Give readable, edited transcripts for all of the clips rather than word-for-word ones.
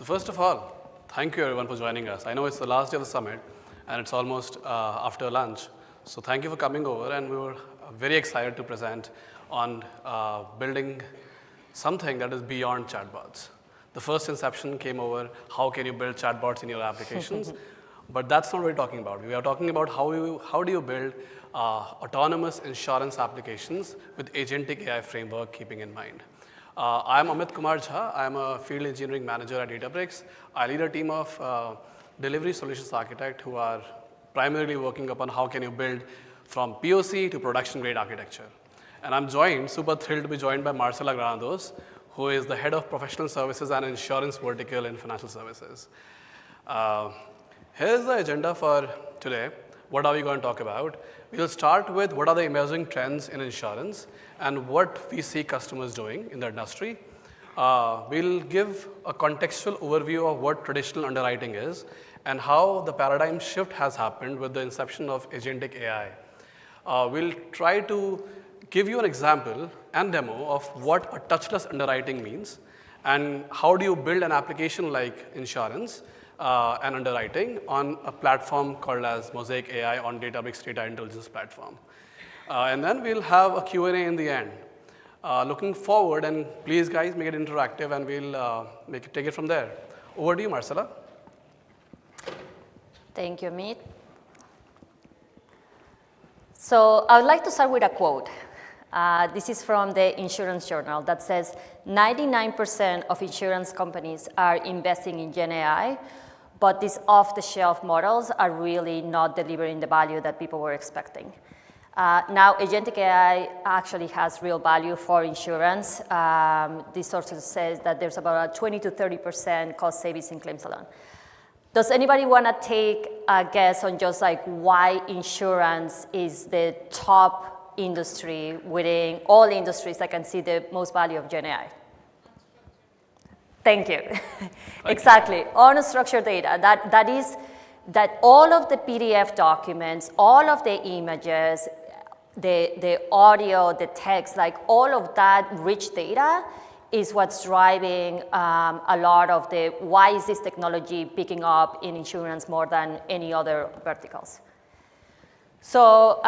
So first of all, thank you everyone for joining us. I know it's the last day of the summit and it's almost after lunch. So thank you for coming over, and we were very excited to present on building something that is beyond chatbots. The first inception came over, how can you build chatbots in your applications? But that's not what we're talking about. We are talking about how do you build autonomous insurance applications with Agentic AI framework keeping in mind. I'm Amit Kumar Jha. I'm a field engineering manager at Databricks. I lead a team of delivery solutions architects who are primarily working upon how can you build from POC to production grade architecture. And I'm super thrilled to be joined by Marcela Granados, who is the head of professional services and insurance vertical in financial services. Here's the agenda for today. What are we going to talk about? We'll start with what are the emerging trends in insurance and what we see customers doing in the industry. We'll give a contextual overview of what traditional underwriting is and how the paradigm shift has happened with the inception of Agentic AI. We'll try to give you an example and demo of what a touchless underwriting means and how do you build an application like insurance and underwriting on a platform called as Mosaic AI on Databricks Data Intelligence Platform. And then we'll have a Q&A in the end. Looking forward, and please guys make it interactive and we'll take it from there. Over to you, Marcela. Thank you, Amit. So I would like to start with a quote. This is from the Insurance Journal that says 99% of insurance companies are investing in GenAI, but these off-the-shelf models are really not delivering the value that people were expecting. Now, Agentic AI actually has real value for insurance. This source says that there's about a 20 to 30% cost savings in claims alone. Does anybody want to take a guess on just like why insurance is the top industry within all industries that can see the most value of GenAI? Thank you. Exactly. Unstructured data. That all of the PDF documents, all of the images, the audio, the text, like all of that rich data is what's driving a lot of the why is this technology picking up in insurance more than any other verticals. So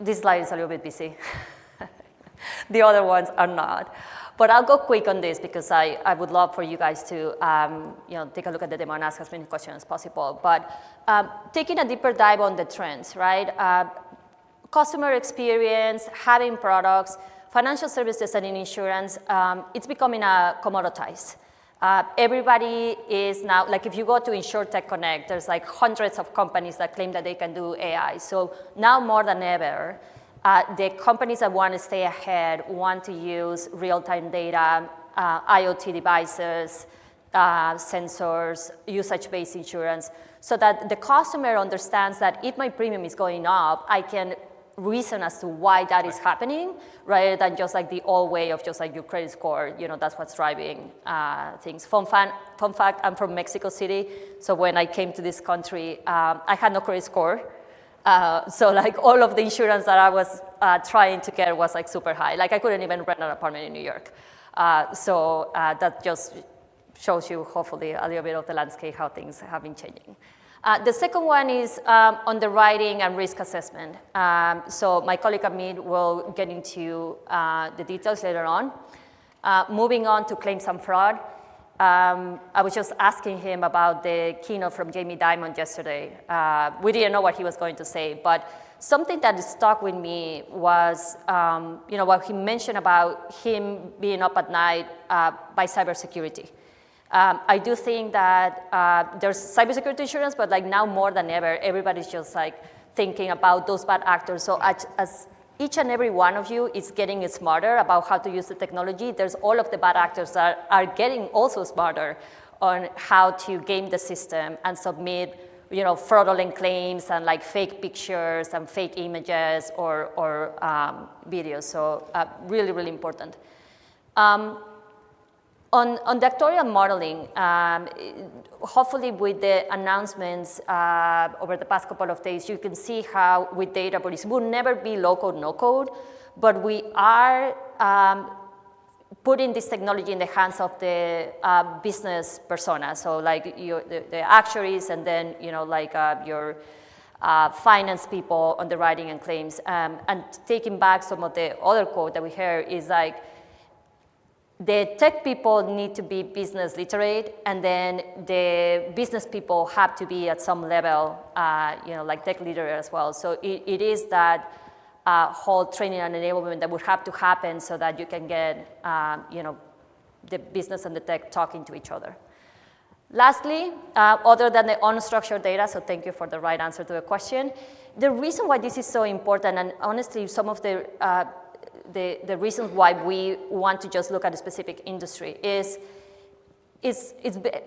this slide is a little bit busy. The other ones are not. But I'll go quick on this because I would love for you guys to take a look at the demo and ask as many questions as possible. But taking a deeper dive on the trends, right? Customer experience, having products, financial services and in insurance, it's becoming a commoditized. Everybody is now, like if you go to InsurTech Connect, there's like hundreds of companies that claim that they can do AI. So now more than ever, the companies that want to stay ahead want to use real-time data, IoT devices, sensors, usage-based insurance, so that the customer understands that if my premium is going up, I can reason as to why that is happening, rather than just like the old way of just like your credit score, that's what's driving things. Fun fact, I'm from Mexico City, so when I came to this country, I had no credit score. So like all of the insurance that I was trying to get was like super high. Like I couldn't even rent an apartment in New York. So that just shows you hopefully a little bit of the landscape, how things have been changing. The second one is underwriting and risk assessment. So my colleague Amit will get into the details later on. Moving on to claims and fraud. I was just asking him about the keynote from Jamie Dimon yesterday. We didn't know what he was going to say, but something that stuck with me was, what he mentioned about him being up at night by cybersecurity. I do think that there's cybersecurity insurance, but like now more than ever, everybody's just like thinking about those bad actors. So as each and every one of you is getting smarter about how to use the technology, there's all of the bad actors that are getting also smarter on how to game the system and submit fraudulent claims and like fake pictures and fake images or videos. So really, really important. On the actuarial modeling, hopefully with the announcements over the past couple of days, you can see how with Databricks, we'll never be low code, no code, but we are putting this technology in the hands of the business persona. So like the actuaries, and then your finance people, underwriting and claims, and taking back some of the other quote that we heard is like, the tech people need to be business literate, and then the business people have to be at some level, like tech literate as well. So it is that whole training and enablement that would have to happen so that you can get, the business and the tech talking to each other. Lastly, other than the unstructured data, so thank you for the right answer to the question, the reason why this is so important, and honestly, some of the reasons why we want to just look at a specific industry is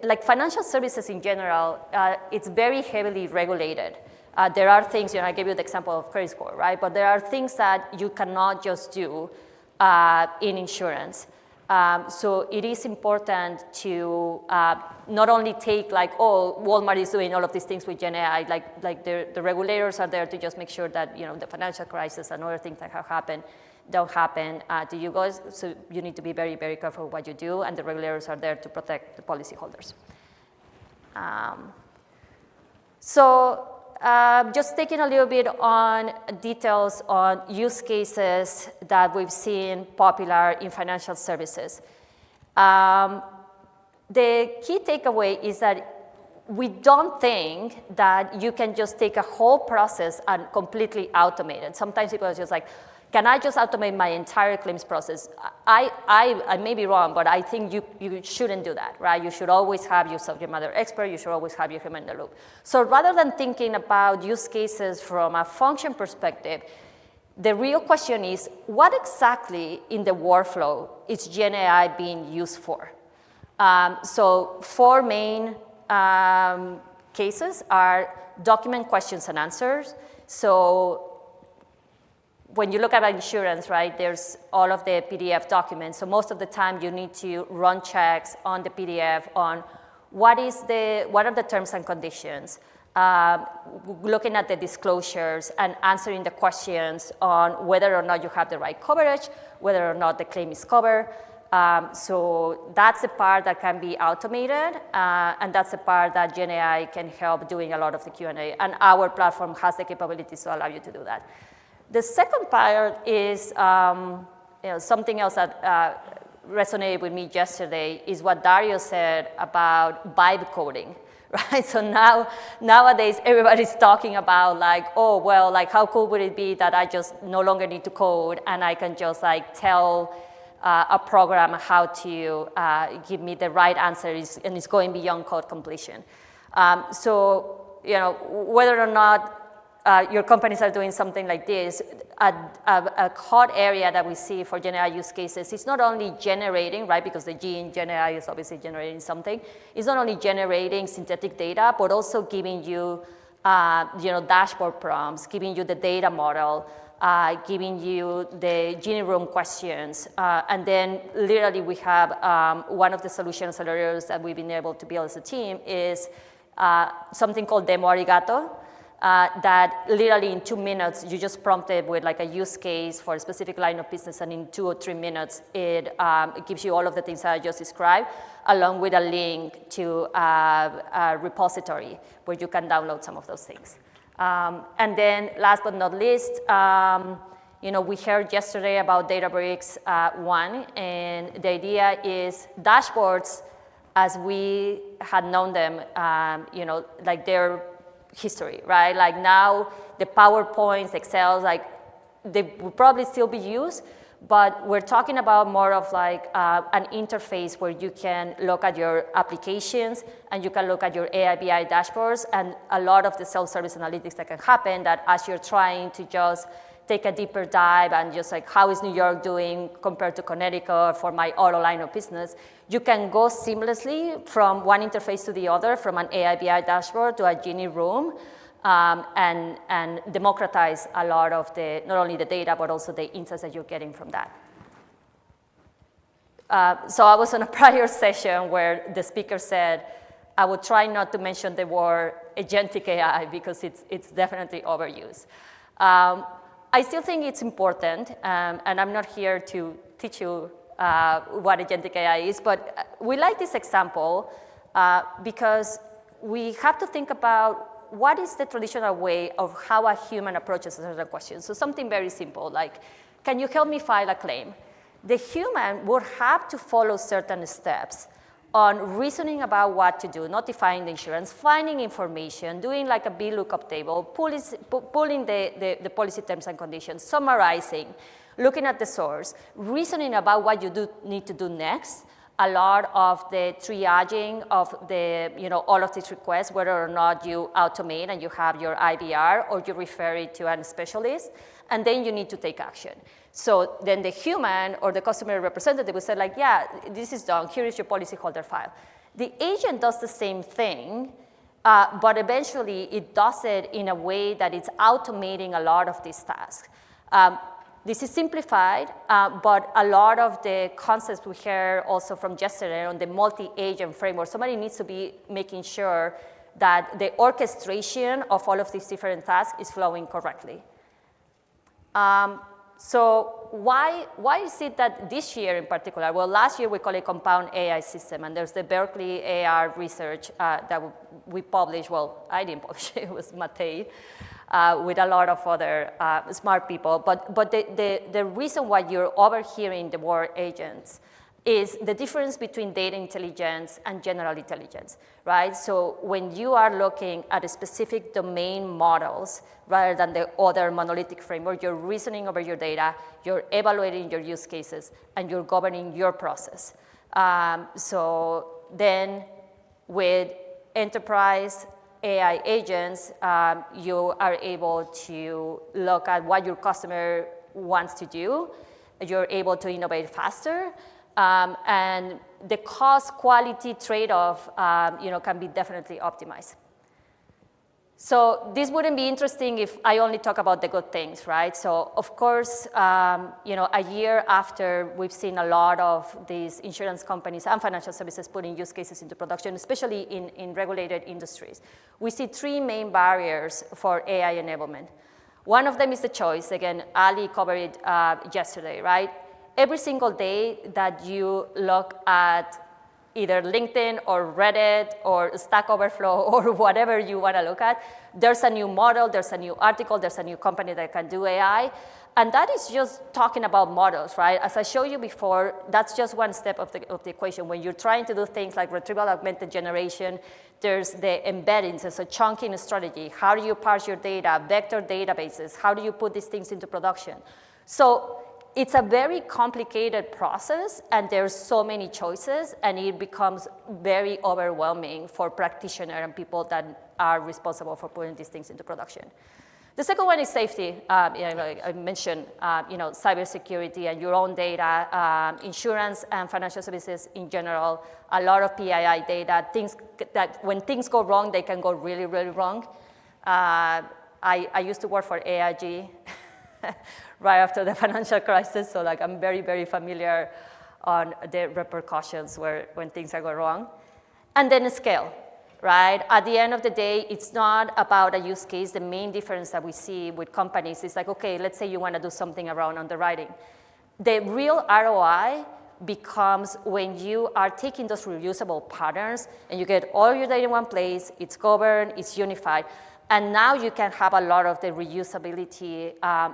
like financial services in general, it's very heavily regulated. There are things, I gave you the example of credit score, right? But there are things that you cannot just do in insurance. So it is important to not only take like, oh, Walmart is doing all of these things with GenAI, like the regulators are there to just make sure that the financial crisis and other things that have happened don't happen to you guys. So you need to be very, very careful what you do, and the regulators are there to protect the policyholders. Just taking a little bit on details on use cases that we've seen popular in financial services. The key takeaway is that we don't think that you can just take a whole process and completely automate it. Sometimes people are just like, can I just automate my entire claims process? I may be wrong, but I think you shouldn't do that, right? You should always have your subject matter expert. You should always have your human in the loop. So rather than thinking about use cases from a function perspective, the real question is, what exactly in the workflow is GenAI being used for? So 4 main cases are document questions and answers. So when you look at insurance, right, there's all of the PDF documents. So most of the time you need to run checks on the PDF on what are the terms and conditions, looking at the disclosures and answering the questions on whether or not you have the right coverage, whether or not the claim is covered. So that's the part that can be automated, and that's the part that GenAI can help doing a lot of the Q&A. And our platform has the capabilities to allow you to do that. The second part is something else that resonated with me yesterday is what Dario said about vibe coding, right? So nowadays everybody's talking about like, oh, well, like how cool would it be that I just no longer need to code and I can just like tell a program how to give me the right answer and it's going beyond code completion. So, whether or not your companies are doing something like this, a hot area that we see for GenAI use cases is not only generating, right, because the G in GenAI is obviously generating something, it's not only generating synthetic data, but also giving you, dashboard prompts, giving you the data model, giving you the Genie room questions. And then literally we have one of the solution accelerators that we've been able to build as a team is something called Demo Arigato. That literally in 2 minutes, you just prompt it with like a use case for a specific line of business, and in 2 or 3 minutes, it gives you all of the things that I just described, along with a link to a repository where you can download some of those things. And then last but not least, we heard yesterday about Databricks One, and the idea is dashboards, as we had known them, like they're history, right? Like now the PowerPoints, Excels, like they will probably still be used, but we're talking about more of like an interface where you can look at your applications and you can look at your AI BI dashboards and a lot of the self-service analytics that can happen that as you're trying to just take a deeper dive and just like how is New York doing compared to Connecticut for my auto line of business, you can go seamlessly from one interface to the other, from an AI BI dashboard to a Genie room, and democratize a lot of the, not only the data, but also the insights that you're getting from that. So I was on a prior session where the speaker said, I would try not to mention the word Agentic AI because it's definitely overused. I still think it's important, and I'm not here to teach you what Agentic AI is, but we like this example because we have to think about what is the traditional way of how a human approaches a certain question. So something very simple, like, can you help me file a claim? The human would have to follow certain steps on reasoning about what to do, notifying the insurance, finding information, doing like a VLOOKUP table, pulling the policy terms and conditions, summarizing, looking at the source, reasoning about what you need to do next, a lot of the triaging of the, all of these requests, whether or not you automate and you have your IVR or you refer it to a specialist, and then you need to take action. So then the human or the customer representative will say like, yeah, this is done, here is your policyholder file. The agent does the same thing, but eventually it does it in a way that it's automating a lot of these tasks. This is simplified, but a lot of the concepts we heard also from yesterday on the multi-agent framework, somebody needs to be making sure that the orchestration of all of these different tasks is flowing correctly. So why is it that this year in particular, well, last year we call it Compound AI System, and there's the Berkeley AI research that we published, well, I didn't publish it, it was Matei, with a lot of other smart people. But the reason why you're overhearing the word agents is the difference between data intelligence and general intelligence, right? So when you are looking at a specific domain models rather than the other monolithic framework, you're reasoning over your data, you're evaluating your use cases, and you're governing your process. So then with enterprise AI agents, you are able to look at what your customer wants to do. You're able to innovate faster. And the cost-quality trade-off can be definitely optimized. So this wouldn't be interesting if I only talk about the good things, right? So of course, a year after we've seen a lot of these insurance companies and financial services putting use cases into production, especially in regulated industries, we see three main barriers for AI enablement. One of them is the choice. Again, Ali covered it yesterday, right? Every single day that you look at either LinkedIn or Reddit or Stack Overflow or whatever you want to look at, there's a new model, there's a new article, there's a new company that can do AI. And that is just talking about models, right? As I showed you before, that's just one step of the equation. When you're trying to do things like retrieval augmented generation, there's the embeddings, there's a chunking strategy. How do you parse your data, vector databases? How do you put these things into production? So it's a very complicated process, and there's so many choices, and it becomes very overwhelming for practitioners and people that are responsible for putting these things into production. The second one is safety. I mentioned cybersecurity and your own data, insurance and financial services in general, a lot of PII data, things that when things go wrong, they can go really, really wrong. I used to work for AIG right after the financial crisis, so like I'm very, very familiar on the repercussions when things are going wrong. And then scale, right? At the end of the day, it's not about a use case. The main difference that we see with companies is like, okay, let's say you want to do something around underwriting. The real ROI becomes when you are taking those reusable patterns and you get all your data in one place, it's governed, it's unified. And now you can have a lot of the reusability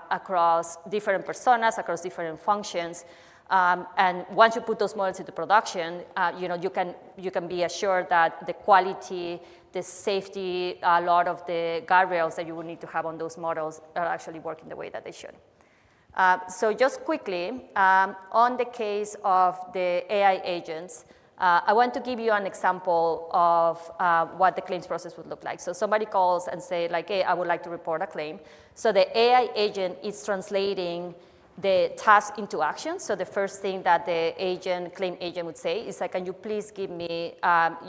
across different personas, across different functions. And once you put those models into production, you can be assured that the quality, the safety, a lot of the guardrails that you will need to have on those models are actually working the way that they should. So just quickly, on the case of the AI agents, I want to give you an example of what the claims process would look like. So somebody calls and say like, hey, I would like to report a claim. So the AI agent is translating the task into action. So the first thing that the claim agent would say is like, can you please give me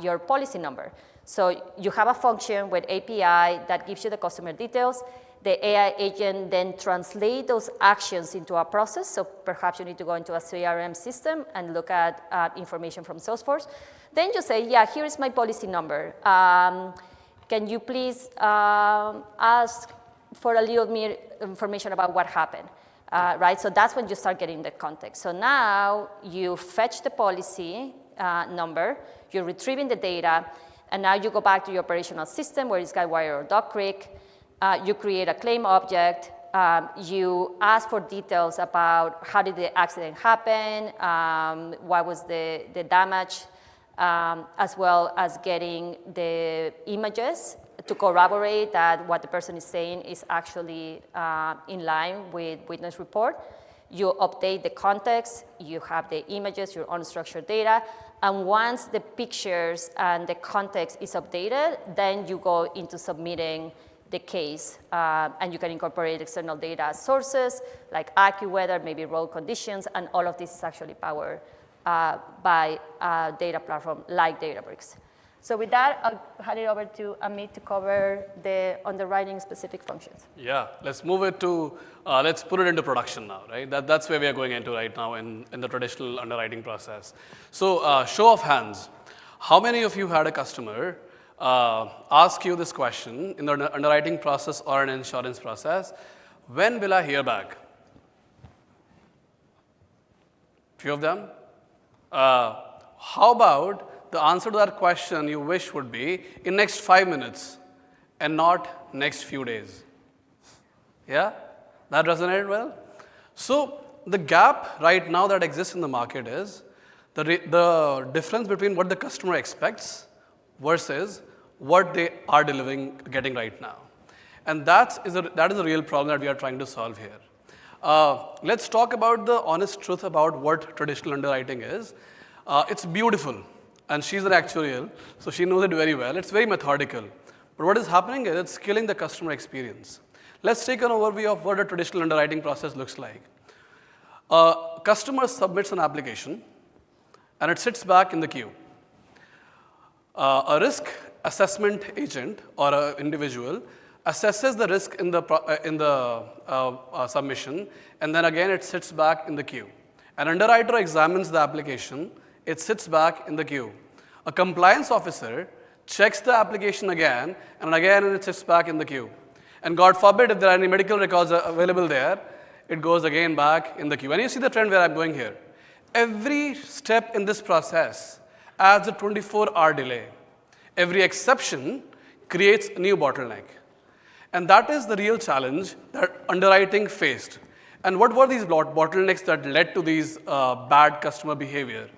your policy number? So you have a function with API that gives you the customer details. The AI agent then translates those actions into a process. So perhaps you need to go into a CRM system and look at information from Salesforce. Then you say, yeah, here is my policy number. Can you please ask for a little more information about what happened, right? So that's when you start getting the context. So now you fetch the policy number, you're retrieving the data, and now you go back to your operational system, where it's Guidewire or Duck Creek. You create a claim object. You ask for details about how did the accident happen, what was the damage, as well as getting the images to corroborate that what the person is saying is actually in line with witness report. You update the context, you have the images, your unstructured data, and once the pictures and the context is updated, then you go into submitting the case, and you can incorporate external data sources like AccuWeather, maybe road conditions, and all of this is actually powered by a data platform like Databricks. So with that, I'll hand it over to Amit to cover the underwriting specific functions. Yeah, let's move it to, let's put it into production now, right? That's where we are going into right now in the traditional underwriting process. So show of hands, how many of you had a customer ask you this question in the underwriting process or an insurance process: when will I hear back? Few of them. How about the answer to that question you wish would be in next 5 minutes and not next few days? Yeah, that resonated well. So the gap right now that exists in the market is the difference between what the customer expects versus what they are getting right now. And that is a real problem that we are trying to solve here. Let's talk about the honest truth about what traditional underwriting is. It's beautiful, and she's an actuarial, so she knows it very well. It's very methodical. But what is happening is it's killing the customer experience. Let's take an overview of what a traditional underwriting process looks like. A customer submits an application, and it sits back in the queue. A risk assessment agent or an individual assesses the risk in the submission, and then again it sits back in the queue. An underwriter examines the application, it sits back in the queue. A compliance officer checks the application again, and again it sits back in the queue. And God forbid, if there are any medical records available there, it goes again back in the queue. And you see the trend where I'm going here. Every step in this process adds a 24-hour delay. Every exception creates a new bottleneck. And that is the real challenge that underwriting faced. And what were these bottlenecks that led to these bad customer behavior?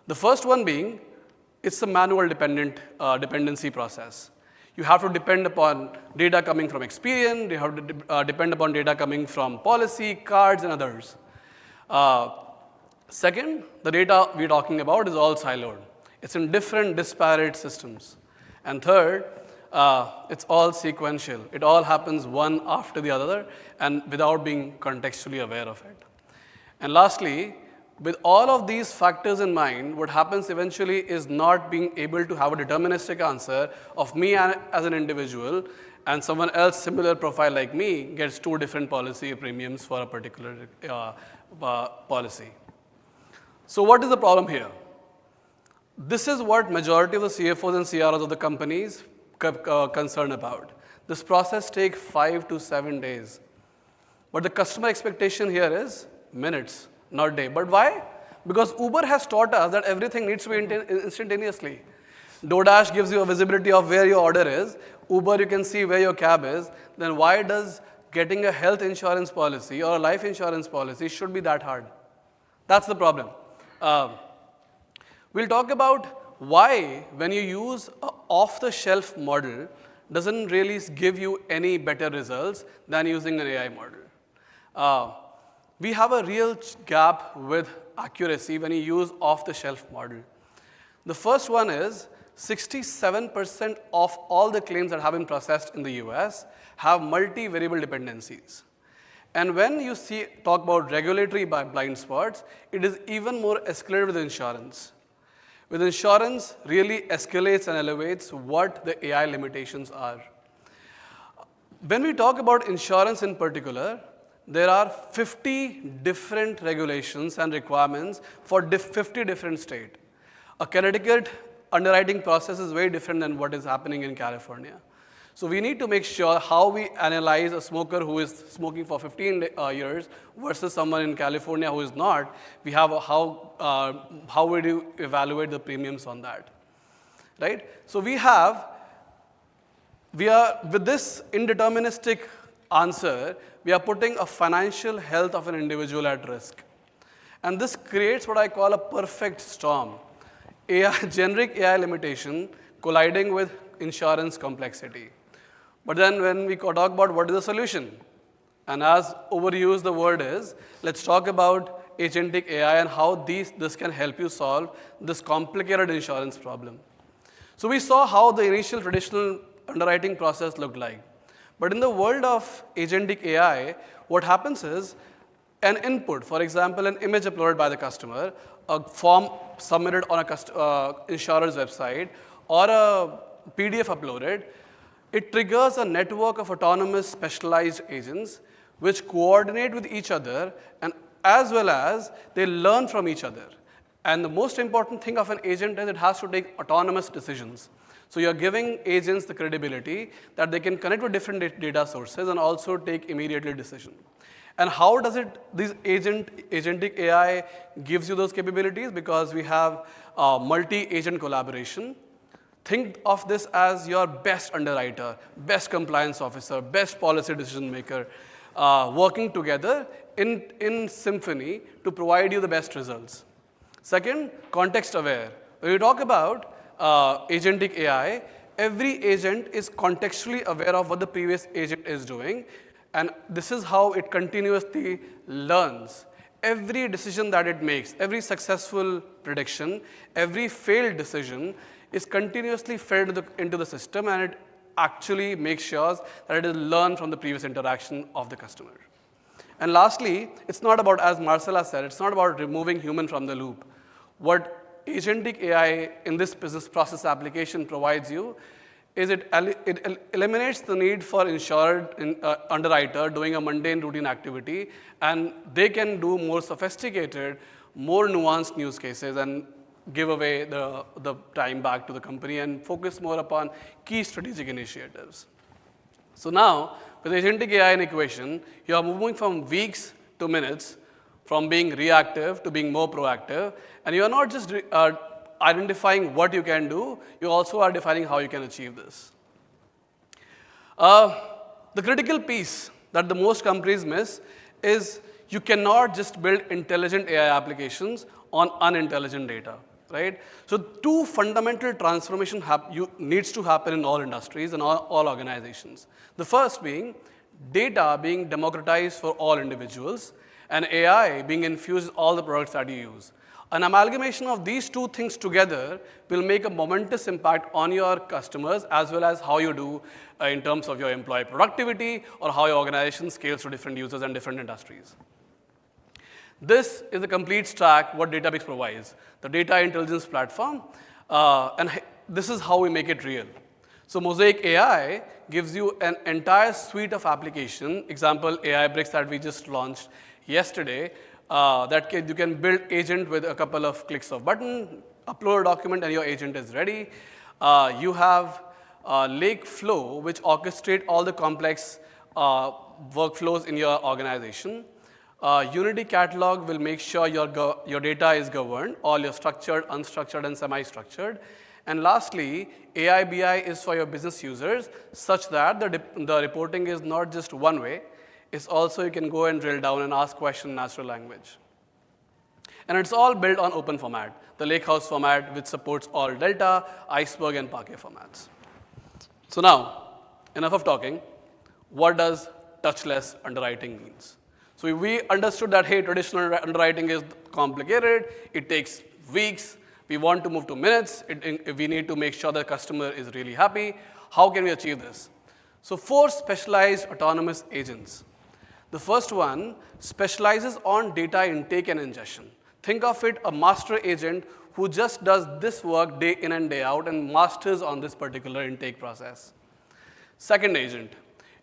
The first one being, it's a manual dependency process. You have to depend upon data coming from Experian, you have to depend upon data coming from policy, cards, and others. Second, the data we're talking about is all siloed. It's in different disparate systems. And third, it's all sequential. It all happens one after the other and without being contextually aware of it. And lastly, with all of these factors in mind, what happens eventually is not being able to have a deterministic answer of me as an individual and someone else similar profile like me gets two different policy premiums for a particular policy. So what is the problem here? This is what majority of the CFOs and CROs of the companies concerned about. This process takes 5 to 7 days. But the customer expectation here is minutes, not day. But why? Because Uber has taught us that everything needs to be instantaneously. DoorDash gives you a visibility of where your order is. Uber, you can see where your cab is. Then why does getting a health insurance policy or a life insurance policy should be that hard? That's the problem. We'll talk about why, when you use an off-the-shelf model, doesn't really give you any better results than using an AI model. We have a real gap with accuracy when you use off-the-shelf model. The first one is 67% of all the claims that have been processed in the US have multi-variable dependencies. And when you talk about regulatory blind spots, it is even more escalated with insurance. With insurance, really escalates and elevates what the AI limitations are. When we talk about insurance in particular, there are 50 different regulations and requirements for 50 different states. A Connecticut underwriting process is very different than what is happening in California. So we need to make sure how we analyze a smoker who is smoking for 15 years versus someone in California who is not. We have how would you evaluate the premiums on that, right? So we are with this indeterministic answer, we are putting a financial health of an individual at risk. And this creates what I call a perfect storm. Generic AI limitation colliding with insurance complexity. But then when we talk about what is the solution, and as overused the word is, let's talk about agentic AI and how this can help you solve this complicated insurance problem. So we saw how the initial traditional underwriting process looked like. But in the world of agentic AI, what happens is an input, for example, an image uploaded by the customer, a form submitted on a insurer's website, or a PDF uploaded, it triggers a network of autonomous specialized agents which coordinate with each other and as well as they learn from each other. And the most important thing of an agent is it has to take autonomous decisions. So you're giving agents the credibility that they can connect with different data sources and also take immediately decision. And how does agentic AI gives you those capabilities? Because we have multi-agent collaboration. Think of this as your best underwriter, best compliance officer, best policy decision maker, working together in symphony to provide you the best results. Second, context aware. When we talk about agentic AI, every agent is contextually aware of what the previous agent is doing, and this is how it continuously learns. Every decision that it makes, every successful prediction, every failed decision is continuously fed into the system, and it actually makes sure that it is learned from the previous interaction of the customer. And lastly, it's not about, as Marcela said, it's not about removing human from the loop. What agentic AI in this business process application provides you is it eliminates the need for underwriter doing a mundane routine activity, and they can do more sophisticated, more nuanced use cases and give away the time back to the company and focus more upon key strategic initiatives. So now, with agentic AI in equation, you are moving from weeks to minutes, from being reactive to being more proactive, and you are not just identifying what you can do, you also are defining how you can achieve this. The critical piece that the most companies miss is you cannot just build intelligent AI applications on unintelligent data, right? So two fundamental transformation needs to happen in all industries and all organizations. The first being data being democratized for all individuals, and AI being infused in all the products that you use. An amalgamation of these two things together will make a momentous impact on your customers as well as how you do in terms of your employee productivity or how your organization scales to different users and different industries. This is the complete stack what Databricks provides, the data intelligence platform, and this is how we make it real. So Mosaic AI gives you an entire suite of application, example AI Bricks that we just launched yesterday, you can build agent with a couple of clicks of button, upload a document and your agent is ready. You have Lake Flow, which orchestrate all the complex workflows in your organization. Unity Catalog will make sure your data is governed, all your structured, unstructured, and semi-structured. And lastly, AI BI is for your business users such that the reporting is not just one way, it's also you can go and drill down and ask questions in natural language. And it's all built on open format, the Lakehouse format which supports all Delta, Iceberg, and Parquet formats. So now, enough of talking. What does touchless underwriting means? So we understood that, hey, traditional underwriting is complicated, it takes weeks, we want to move to minutes, we need to make sure the customer is really happy. How can we achieve this? So 4 specialized autonomous agents. The first one specializes on data intake and ingestion. Think of it a master agent who just does this work day in and day out and masters on this particular intake process. Second agent,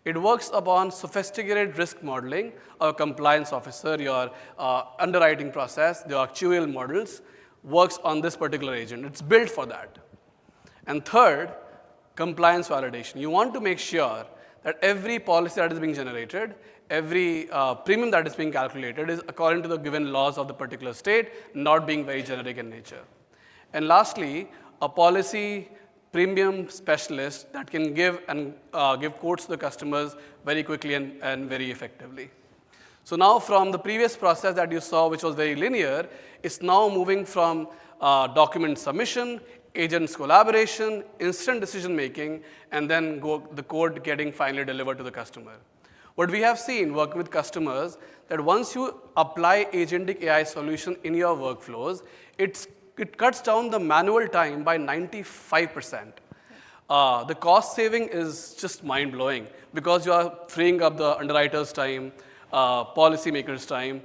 it works upon sophisticated risk modeling, a compliance officer, your underwriting process, the actuarial models, works on this particular agent. It's built for that. And third, compliance validation. You want to make sure that every policy that is being generated, every premium that is being calculated is according to the given laws of the particular state, not being very generic in nature. And lastly, a policy premium specialist that can give quotes to the customers very quickly and very effectively. So now from the previous process that you saw, which was very linear, it's now moving from document submission, agents collaboration, instant decision making, and then the code getting finally delivered to the customer. What we have seen working with customers, that once you apply agentic AI solution in your workflows, it cuts down the manual time by 95%. The cost saving is just mind-blowing because you are freeing up the underwriter's time, policymakers' time,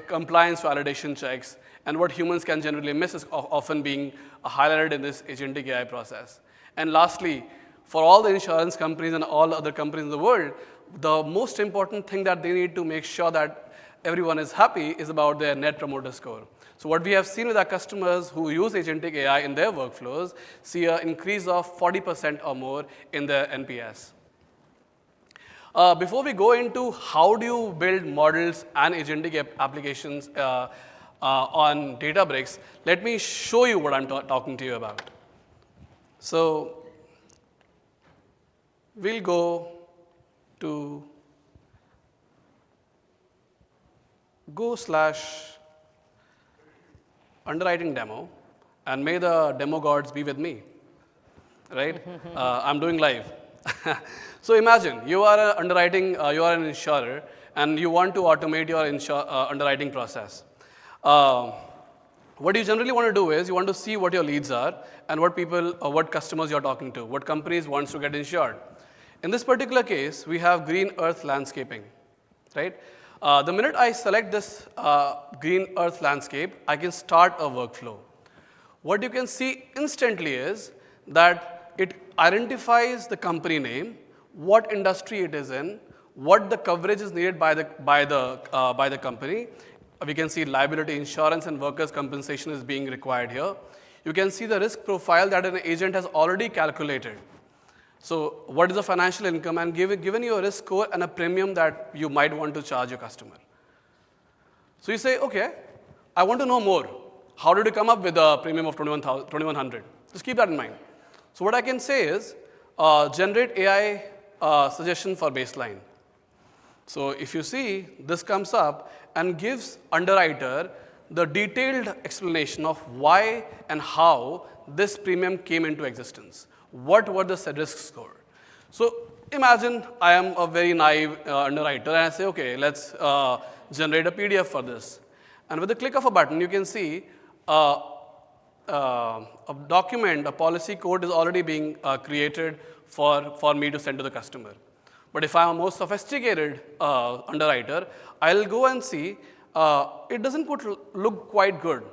compliance validation checks, and what humans can generally miss is often being highlighted in this agentic AI process. And lastly, for all the insurance companies and all other companies in the world, the most important thing that they need to make sure that everyone is happy is about their net promoter score. So what we have seen with our customers who use agentic AI in their workflows see an increase of 40% or more in their NPS. Before we go into how do you build models and agentic applications on Databricks, let me show you what I'm talking to you about. So we'll go to go/underwriting demo, and may the demo gods be with me, right? I'm doing live. So imagine you are an underwriting, you are an insurer, and you want to automate your underwriting process. What you generally want to do is you want to see what your leads are and what customers you're talking to, what companies wants to get insured. In this particular case, we have green earth landscaping, right? The minute I select this green earth landscape, I can start a workflow. What you can see instantly is that it identifies the company name, what industry it is in, what the coverage is needed by the company. We can see liability insurance and workers' compensation is being required here. You can see the risk profile that an agent has already calculated. So what is the financial income, and given you a risk score and a premium that you might want to charge your customer. So you say, okay, I want to know more. How did you come up with a premium of $2,100? Just keep that in mind. So what I can say is, generate AI suggestion for baseline. So if you see, this comes up and gives underwriter the detailed explanation of why and how this premium came into existence. What were the risk score? So imagine I am a very naive underwriter, and I say, okay, let's generate a PDF for this. And with the click of a button, you can see a document, a policy code is already being created for me to send to the customer. But if I'm a more sophisticated underwriter, I'll go and see it doesn't look quite good.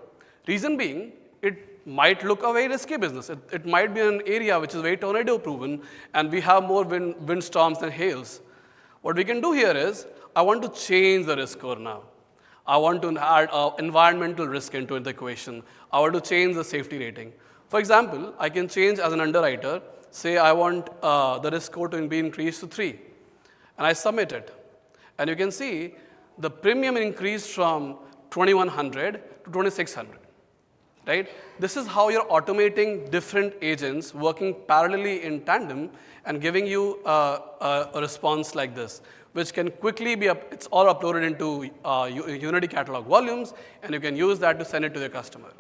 Reason being, it might look a very risky business. It might be an area which is very tornado proven, and we have more windstorms and hails. What we can do here is, I want to change the risk score now. I want to add environmental risk into the equation. I want to change the safety rating. For example, I can change as an underwriter, say I want the risk score to be increased to 3, and I submit it. And you can see the premium increased from 2,100 to 2,600. Right? This is how you're automating different agents working parallelly in tandem and giving you a response like this, which can quickly be, it's all uploaded into Unity catalog volumes, and you can use that to send it to the customer.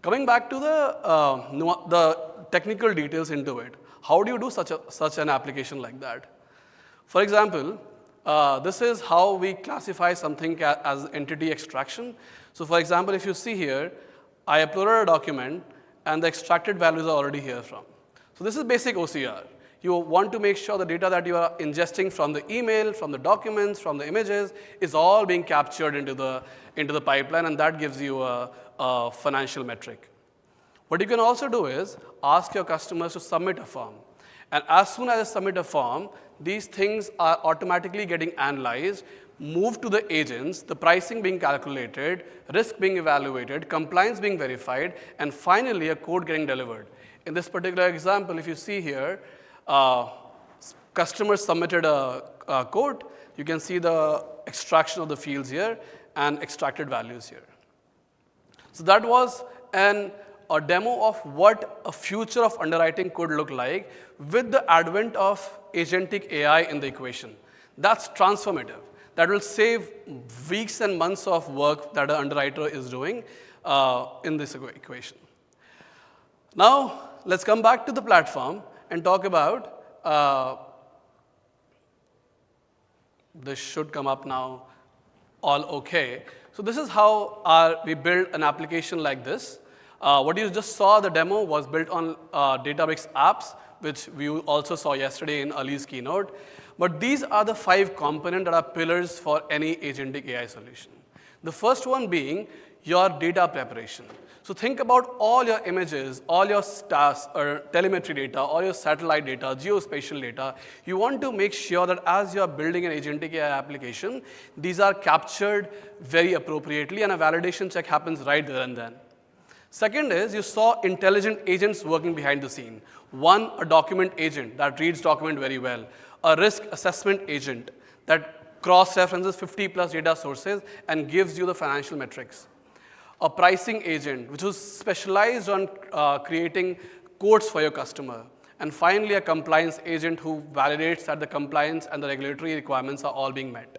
Coming back to the technical details into it, how do you do such an application like that? For example, this is how we classify something as entity extraction. So for example, if you see here, I uploaded a document, and the extracted values are already here from. So this is basic OCR. You want to make sure the data that you are ingesting from the email, from the documents, from the images, is all being captured into the pipeline, and that gives you a financial metric. What you can also do is ask your customers to submit a form. And as soon as they submit a form, these things are automatically getting analyzed, moved to the agents, the pricing being calculated, risk being evaluated, compliance being verified, and finally a code getting delivered. in this particular example, if you see here, customers submitted a code. You can see the extraction of the fields here and extracted values here. So that was a demo of what a future of underwriting could look like with the advent of agentic AI in the equation. That's transformative. That will save weeks and months of work that an underwriter is doing in this equation. Now, let's come back to the platform and talk about, this should come up now, all okay. So this is how we build an application like this. What you just saw, the demo, was built on Databricks apps, which we also saw yesterday in Ali's keynote. But these are the 5 components that are pillars for any agentic AI solution. The first one being your data preparation. So think about all your images, all your stats or telemetry data, all your satellite data, geospatial data. You want to make sure that as you are building an agentic AI application, these are captured very appropriately and a validation check happens right there and then. Second is you saw intelligent agents working behind the scene. One, a document agent that reads document very well. A risk assessment agent that cross-references 50 plus data sources and gives you the financial metrics. A pricing agent, which was specialized on creating quotes for your customer. And finally, a compliance agent who validates that the compliance and the regulatory requirements are all being met.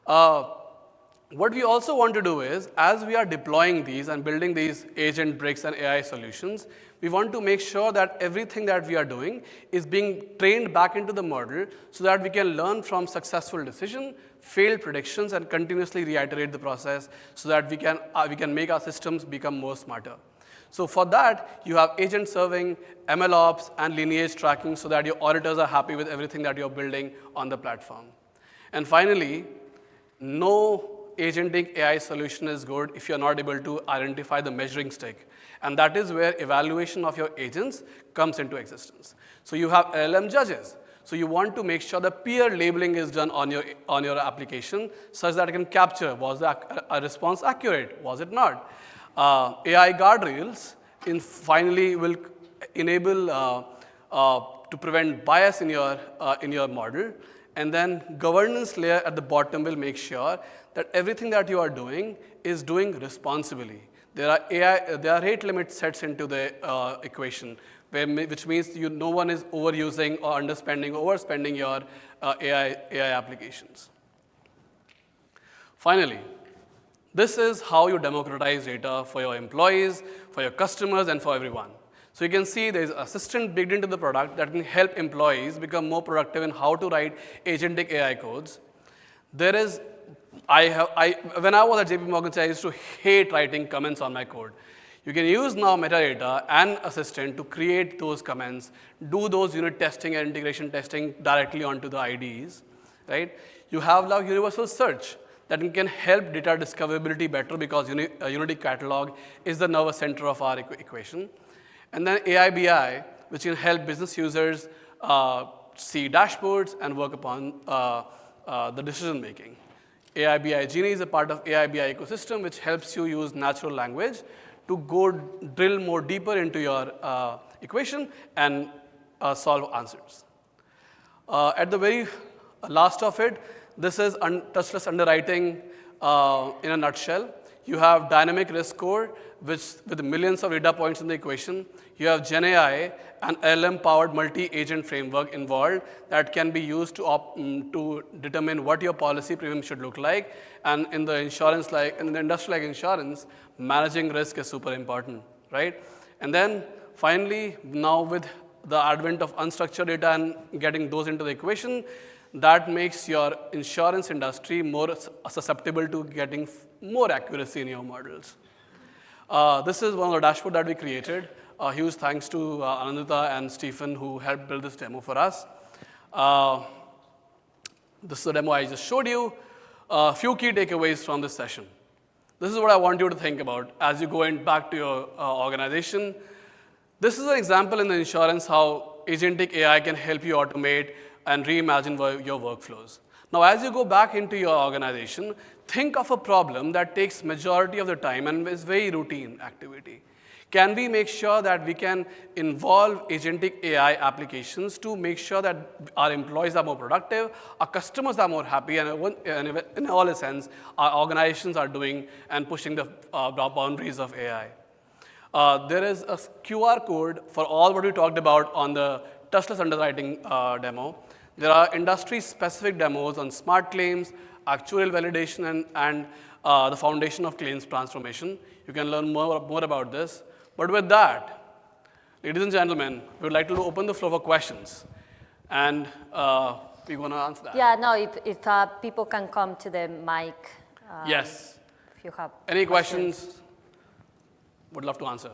What we also want to do is, as we are deploying these and building these agent bricks and AI solutions, we want to make sure that everything that we are doing is being trained back into the model so that we can learn from successful decision, failed predictions, and continuously reiterate the process so that we can make our systems become more smarter. So for that, you have agent serving, MLOps, and lineage tracking so that your auditors are happy with everything that you're building on the platform. And finally, no agentic AI solution is good if you're not able to identify the measuring stick. And that is where evaluation of your agents comes into existence. So you have LLM judges. So you want to make sure the peer labeling is done on your application such that it can capture, was a response accurate, was it not? AI guardrails finally will enable to prevent bias in your model. And then governance layer at the bottom will make sure that everything that you are doing is doing responsibly. There are rate limit sets into the equation, which means no one is overusing or overspending your AI applications. Finally, this is how you democratize data for your employees, for your customers, and for everyone. So you can see there's an assistant baked into the product that can help employees become more productive in how to write agentic AI codes. When I was at JP Morgan, I used to hate writing comments on my code. You can use now metadata and assistant to create those comments, do those unit testing and integration testing directly onto the IDEs, right? You have now universal search that can help data discoverability better because Unity catalog is the nervous center of our equation. And then AI BI, which can help business users see dashboards and work upon the decision making. AI BI Genie is a part of AI BI ecosystem, which helps you use natural language to go drill more deeper into your equation and solve answers. At the very last of it, this is touchless underwriting in a nutshell. You have dynamic risk score, which with millions of data points in the equation. You have GenAI, an LLM-powered multi-agent framework involved that can be used to determine what your policy premium should look like. And in the industry like insurance, managing risk is super important, right? And then finally, now with the advent of unstructured data and getting those into the equation, that makes your insurance industry more susceptible to getting more accuracy in your models. This is one of the dashboards that we created. Huge thanks to Anandita and Stephen who helped build this demo for us. This is the demo I just showed you. A few key takeaways from this session. This is what I want you to think about as you go back to your organization. This is an example in the insurance how agentic AI can help you automate and reimagine your workflows. Now, as you go back into your organization, think of a problem that takes majority of the time and is very routine activity. Can we make sure that we can involve agentic AI applications to make sure that our employees are more productive, our customers are more happy, and in all a sense, our organizations are doing and pushing the boundaries of AI? There is a QR code for all what we talked about on the Touchless underwriting demo. There are industry-specific demos on smart claims, actuarial validation, and the foundation of claims transformation. You can learn more about this. But with that, ladies and gentlemen, we would like to open the floor for questions. And we want to answer that. Yeah, no, if people can come to the mic. Yes. If you have Any questions? Would love to answer.